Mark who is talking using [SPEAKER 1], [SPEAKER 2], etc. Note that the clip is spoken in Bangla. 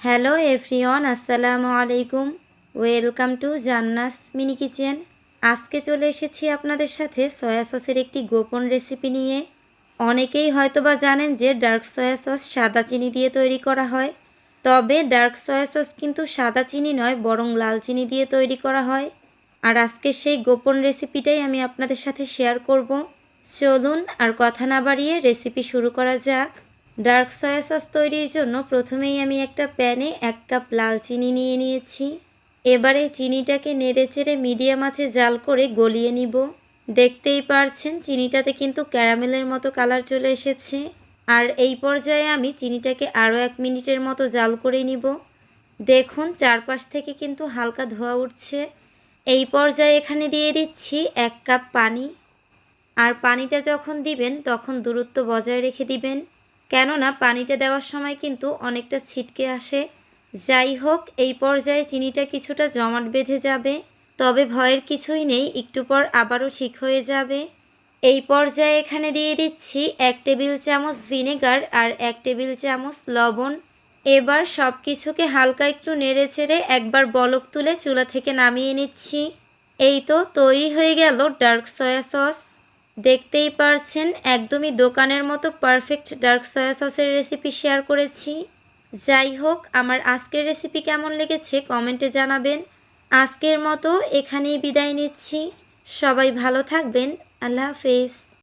[SPEAKER 1] হ্যালো এভরিওয়ান, আসসালামু আলাইকুম। Welcome to জান্নাস mini kitchen. আজকে চলে এসেছি আপনাদের সাথে সয়া সসের একটি গোপন রেসিপি নিয়ে। অনেকেই হয়তোবা জানেন যে ডার্ক সয়া সস সাদা চিনি দিয়ে তৈরি করা হয়, তবে ডার্ক সয়া সস কিন্তু সাদা চিনি নয়, বরং লাল চিনি দিয়ে তৈরি করা হয়। আর আজকে সেই গোপন রেসিপিটাই আমি আপনাদের সাথে শেয়ার করব। চলুন আর কথা না বাড়িয়ে রেসিপি শুরু করা যাক। ডার্ক সয়া সস তৈরির জন্য প্রথমেই আমি একটা প্যানে 1 কাপ লাল চিনি নিয়ে নিয়েছি। এবারে চিনিটাকে নেড়েচেড়ে মিডিয়াম আঁচে জাল করে গলিয়ে নিব। দেখতেই পারছেন চিনিটাতে কিন্তু ক্যারামেলের মতো কালার চলে এসেছে। আর এই পর্যায়ে আমি চিনিটাকে আরও 1 মিনিটের মতো জাল করে নিব। দেখুন চারপাশ থেকে কিন্তু হালকা ধোঁয়া উঠছে। এই পর্যায়ে এখানে দিয়ে দিচ্ছি 1 কাপ পানি। আর পানিটা যখন দিবেন তখন দূরত্ব বজায় রেখে দিবেন, কেননা পানিটা দেওয়ার সময় কিন্তু অনেকটা ছিটকে আসে। যাই হোক, এই পর্যায়ে চিনিটা কিছুটা জমাট বেঁধে যাবে, তবে ভয়ের কিছুই নেই, একটু পর আবারও ঠিক হয়ে যাবে। এই পর্যায়ে এখানে দিয়ে দিচ্ছি 1 টেবিল চামচ ভিনেগার আর 1 টেবিল চামচ লবণ। এবার সব কিছুকে হালকা একটু নেড়েচেড়ে একবার বলক তুলে চুলা থেকে নামিয়ে নিচ্ছি। এই তো তৈরি হয়ে গেল ডার্ক সয়া সস। দেখতেই পারছেন একদমই দোকানের মতো পারফেক্ট ডার্ক সয়া সসের রেসিপি শেয়ার করেছি। যাই হোক, আমার আজকের রেসিপি কেমন লেগেছে কমেন্টে জানাবেন। আজকের মতো এখানেই বিদায় নিচ্ছি। সবাই ভালো থাকবেন। আল্লাহ হাফেজ।